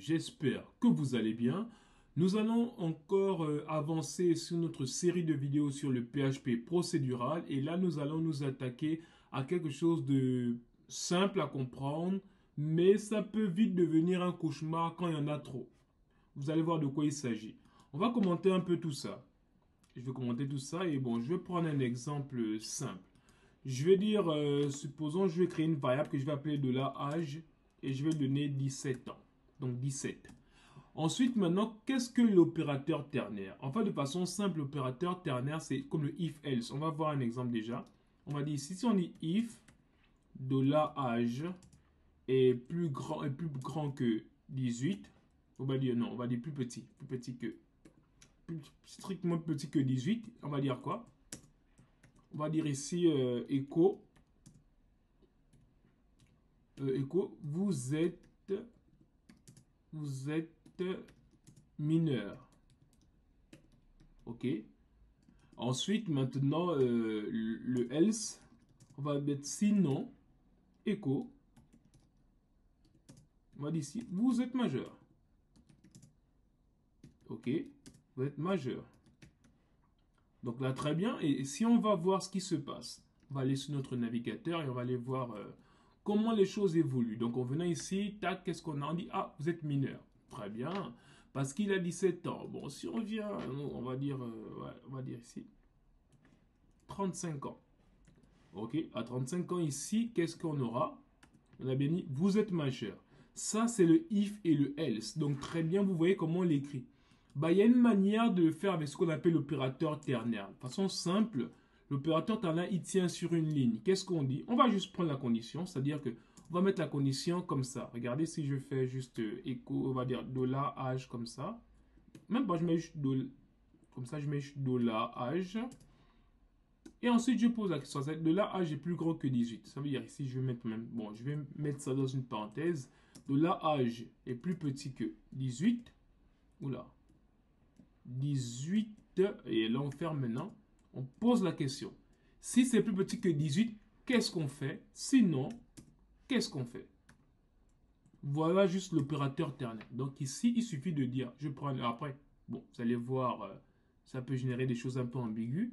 j'espère que vous allez bien. Nous allons encore avancer sur notre série de vidéos sur le PHP procédural et là nous allons nous attaquer à quelque chose de simple à comprendre, mais ça peut vite devenir un cauchemar quand il y en a trop. Vous allez voir de quoi il s'agit. On va commenter un peu tout ça. Je vais commenter tout ça et bon, je vais prendre un exemple simple. Je vais dire, supposons je vais créer une variable que je vais appeler de la âge et je vais donner 17 ans. Donc 17. Ensuite, maintenant, qu'est-ce que l'opérateur ternaire? En fait, de façon simple, l'opérateur ternaire, c'est comme le if-else. On va voir un exemple déjà. On va dire ici, si on dit if de la âge est plus grand que 18, on va dire non, on va dire plus petit que, strictement plus petit que 18, on va dire quoi? On va dire ici echo, vous êtes mineur. Ok. Ensuite, maintenant, le else, on va mettre sinon, echo. On va dire ici, vous êtes majeur. Ok. Vous êtes majeur. Donc là, très bien. Et si on va voir ce qui se passe, on va aller sur notre navigateur et on va aller voir comment les choses évoluent. Donc en venant ici, tac, qu'est-ce qu'on a? On dit, ah, vous êtes mineur. Très bien. Parce qu'il a 17 ans. Bon, si on vient, on va dire, ouais, on va dire ici, 35 ans. Ok, à 35 ans ici, qu'est-ce qu'on aura? On a bien dit, vous êtes majeur. Ça, c'est le if et le else. Donc très bien, vous voyez comment on l'écrit. Bah, il y a une manière de le faire avec ce qu'on appelle l'opérateur ternaire. De façon simple, l'opérateur ternaire, il tient sur une ligne. Qu'est-ce qu'on dit? On va juste prendre la condition, c'est-à-dire que on va mettre la condition comme ça. Regardez si je fais juste écho, on va dire $âge comme ça. Même pas, je mets juste comme ça, je mets juste $âge. Et ensuite, je pose la question, $âge est plus grand que 18. Ça veut dire ici, je vais mettre même, bon, je vais mettre ça dans une parenthèse. $âge est plus petit que 18. Oula. 18, et là on ferme maintenant, on pose la question. Si c'est plus petit que 18, qu'est-ce qu'on fait? Sinon, qu'est-ce qu'on fait? Voilà juste l'opérateur ternaire. Donc ici, il suffit de dire, je prends, après, bon, vous allez voir, ça peut générer des choses un peu ambiguës,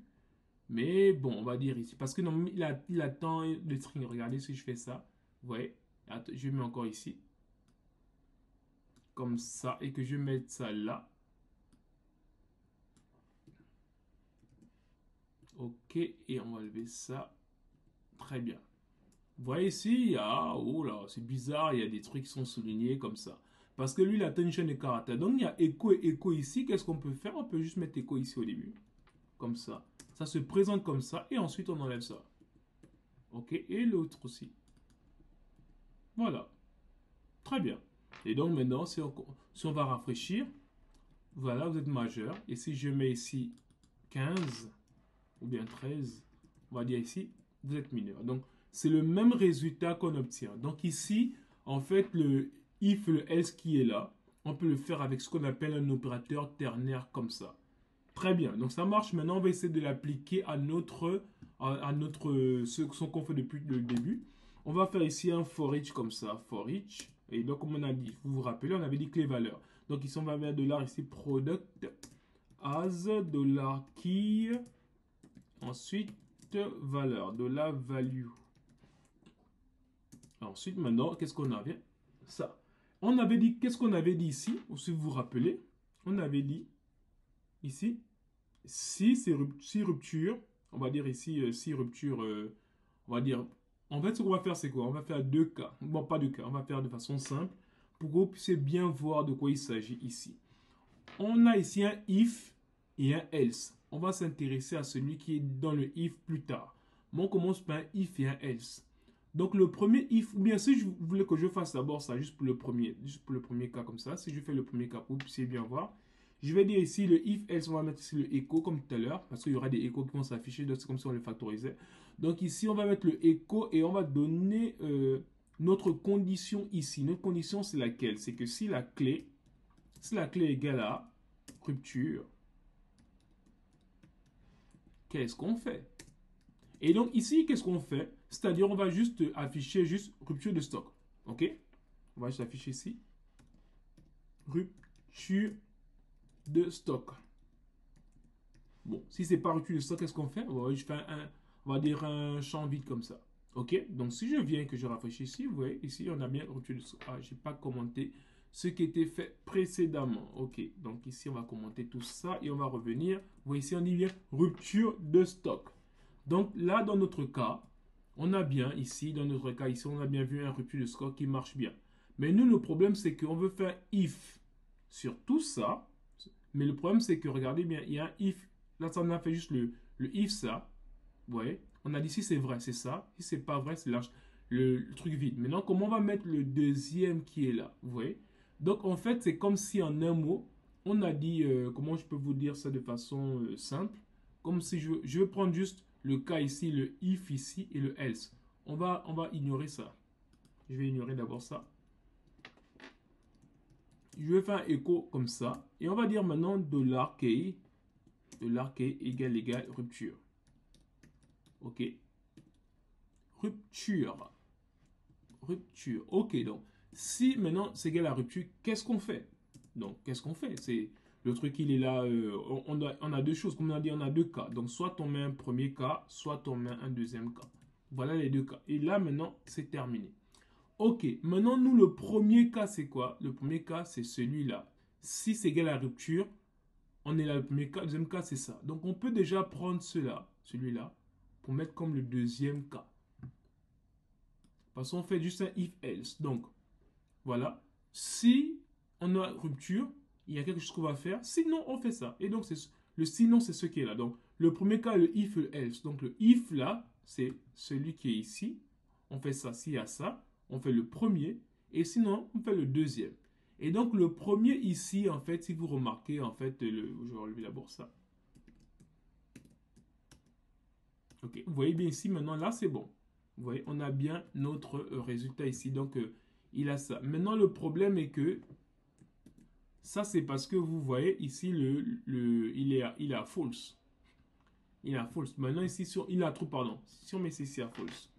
mais bon, on va dire ici, parce que non, il attend le string. Regardez si je fais ça, vous voyez, je mets encore ici, comme ça, et que je mette ça là. Ok, et on va lever ça. Très bien. Vous voyez ici, oh là, c'est bizarre, il y a des trucs qui sont soulignés comme ça. Parce que lui, il atteint une chaîne de caractères. Donc, il y a écho et écho ici. Qu'est-ce qu'on peut faire? On peut juste mettre écho ici au début. Comme ça. Ça se présente comme ça. Et ensuite, on enlève ça. Ok, et l'autre aussi. Voilà. Très bien. Et donc, maintenant, si on va rafraîchir, voilà, vous êtes majeur. Et si je mets ici 15 ou bien 13, on va dire ici, vous êtes mineur. Donc, c'est le même résultat qu'on obtient. Donc ici, en fait, le if, le else qui est là, on peut le faire avec ce qu'on appelle un opérateur ternaire comme ça. Très bien. Donc ça marche. Maintenant, on va essayer de l'appliquer à ce qu'on fait depuis le début. On va faire ici un for each comme ça. For each. Et donc, comme on a dit, vous vous rappelez, on avait dit clé valeur. Donc ici, on va mettre $, ici, product as $key. Ensuite, valeur, de la value. Ensuite, maintenant, qu'est-ce qu'on avait? Ça. On avait dit, qu'est-ce qu'on avait dit ici? Ou si vous vous rappelez, on avait dit ici, si rupture, on va dire ici, si rupture, on va dire, en fait, ce qu'on va faire, c'est quoi? On va faire deux cas. Bon, pas deux cas, on va faire de façon simple pour que vous puissiez bien voir de quoi il s'agit ici. On a ici un if et un else. On va s'intéresser à celui qui est dans le if plus tard. Mais on commence par un if et un else. Donc le premier if, ou bien si vous voulez que je fasse d'abord ça juste pour le premier cas comme ça, si je fais le premier cas pour que vous puissiez bien voir, je vais dire ici le if else, on va mettre ici le echo comme tout à l'heure, parce qu'il y aura des échos qui vont s'afficher, donc c'est comme si on les factorisait. Donc ici on va mettre le echo et on va donner notre condition ici. Notre condition c'est laquelle? C'est que si la clé est égale à rupture, qu'est-ce qu'on fait? Et donc ici, qu'est-ce qu'on fait? C'est-à-dire, on va juste afficher juste rupture de stock. OK? On va juste afficher ici. rupture de stock. Bon, si c'est pas rupture de stock, qu'est-ce qu'on fait? Bon, je fais on va dire un champ vide comme ça. Ok, donc si je viens et que je rafraîchis ici, vous voyez, ici on a bien rupture de stock. Ah, j'ai pas commenté ce qui était fait précédemment. Ok, donc ici on va commenter tout ça et on va revenir. Vous voyez ici on dit bien rupture de stock. Donc là dans notre cas, on a bien ici, dans notre cas ici, on a bien vu un rupture de stock qui marche bien. Mais nous le problème c'est qu'on veut faire if sur tout ça. Mais le problème c'est que regardez bien, il y a un if. Là ça on a fait juste le if ça. Vous voyez, on a dit si c'est vrai, c'est ça. Si c'est pas vrai, c'est le truc vide. Maintenant, comment on va mettre le deuxième qui est là? Vous voyez? Donc, en fait, c'est comme si en un mot, on a dit, comment je peux vous dire ça de façon simple? Comme si je veux prendre juste le cas ici, le if ici et le else. On va ignorer ça. Je vais ignorer d'abord ça. Je vais faire un écho comme ça. Et on va dire maintenant $key égale rupture. Ok. Rupture. Rupture. Ok, donc, si maintenant c'est égal à rupture, qu'est-ce qu'on fait? Donc, qu'est-ce qu'on fait? C'est le truc, il est là. On a deux choses. Comme on a dit, on a deux cas. Donc, soit on met un premier cas, soit on met un deuxième cas. Voilà les deux cas. Et là, maintenant, c'est terminé. Ok, maintenant, nous, le premier cas, c'est quoi? Le premier cas, c'est celui-là. Si c'est égal à rupture, on est là, le premier cas. Le deuxième cas, c'est ça. Donc, on peut déjà prendre celui-là, pour mettre comme le deuxième cas. Parce qu'on fait juste un if-else. Donc, voilà. Si on a rupture, il y a quelque chose qu'on va faire. Sinon, on fait ça. Et donc, le sinon, c'est ce qui est là. Donc, le premier cas, le if, le else. Donc, le if, là, c'est celui qui est ici. On fait ça, s'il y a ça. On fait le premier. Et sinon, on fait le deuxième. Et donc, le premier ici, en fait, si vous remarquez, en fait, je vais relever d'abord ça. Ok, vous voyez bien ici, maintenant, là, c'est bon. Vous voyez, on a bien notre résultat ici. Donc, il a ça. Maintenant, le problème est que ça, c'est parce que vous voyez ici, il est à false. Il est à false. Maintenant, ici, il a true, pardon. Si on met ici à false.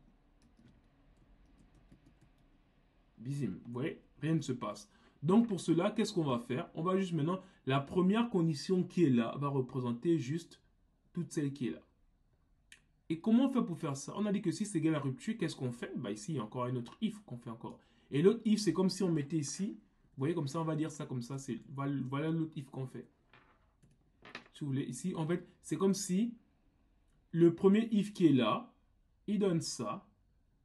Bizim. Vous voyez, rien ne se passe. Donc, pour cela, qu'est-ce qu'on va faire? On va juste maintenant, la première condition qui est là va représenter juste toute celle qui est là. Et comment on fait pour faire ça? On a dit que si c'est égal à rupture, qu'est-ce qu'on fait? Bah ici, il y a encore un autre if qu'on fait encore. Et l'autre if, c'est comme si on mettait ici. Vous voyez, comme ça, on va dire ça comme ça. Voilà l'autre if qu'on fait. Si vous voulez, ici, en fait, c'est comme si le premier if qui est là, il donne ça.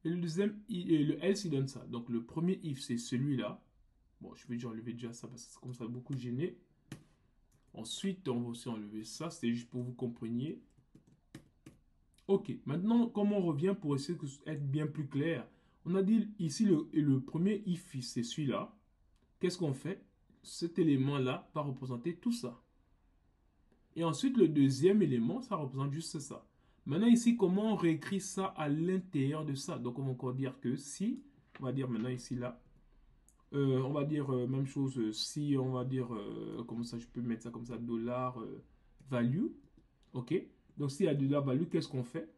Et le deuxième, le else, il donne ça. Donc, le premier if, c'est celui-là. Bon, je vais déjà enlever déjà ça parce que c'est comme ça beaucoup gêné. Ensuite, on va aussi enlever ça. C'était juste pour que vous compreniez. Ok, maintenant, comment on revient pour essayer d'être bien plus clair? On a dit ici, le premier if, c'est celui-là. Qu'est-ce qu'on fait? Cet élément-là va représenter tout ça. Et ensuite, le deuxième élément, ça représente juste ça. Maintenant, ici, comment on réécrit ça à l'intérieur de ça? Donc, on va encore dire que si, on va dire maintenant ici, là, on va dire même chose, si on va dire, comment ça, je peux mettre ça comme ça, dollar value. Ok? Donc, s'il y a dollar value, qu'est-ce qu'on fait?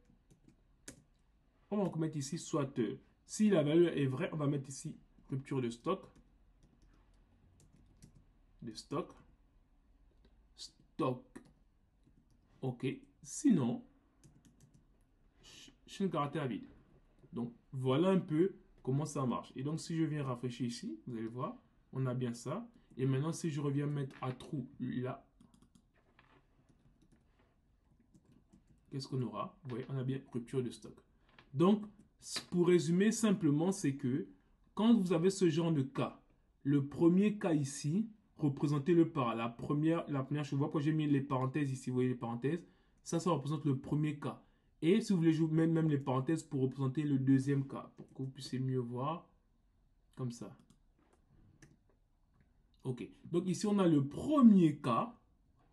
On va mettre ici soit, si la valeur est vraie, on va mettre ici rupture de stock. Stock. Ok. Sinon, chaîne caractère vide. Donc, voilà un peu comment ça marche. Et donc, si je viens rafraîchir ici, vous allez voir, on a bien ça. Et maintenant, si je reviens mettre à true là, qu'est-ce qu'on aura? Vous voyez, on a bien rupture de stock. Donc, pour résumer simplement, c'est que quand vous avez ce genre de cas, le premier cas ici, représentez-le par la première chose. Vous voyez, quand j'ai mis les parenthèses ici, vous voyez les parenthèses, ça représente le premier cas. Et si vous voulez, je vous mets même les parenthèses pour représenter le deuxième cas, pour que vous puissiez mieux voir, comme ça. Ok, donc ici on a le premier cas,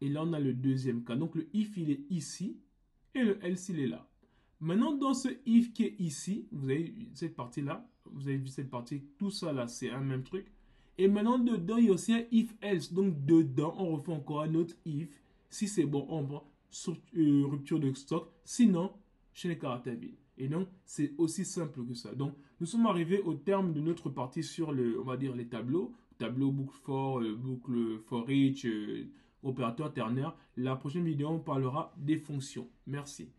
et là on a le deuxième cas. Donc le if il est ici, et le else il est là. Maintenant dans ce if qui est ici, vous avez cette partie-là, vous avez vu cette partie, tout ça là c'est un même truc. Et maintenant dedans il y a aussi un if else, donc dedans on refait encore un autre if. Si c'est bon, on va rupture de stock, sinon chaîne caractère vide. Et donc, c'est aussi simple que ça. Donc, nous sommes arrivés au terme de notre partie sur on va dire les tableaux. Tableau boucle for, boucle for each, opérateur ternaire. La prochaine vidéo, on parlera des fonctions. Merci.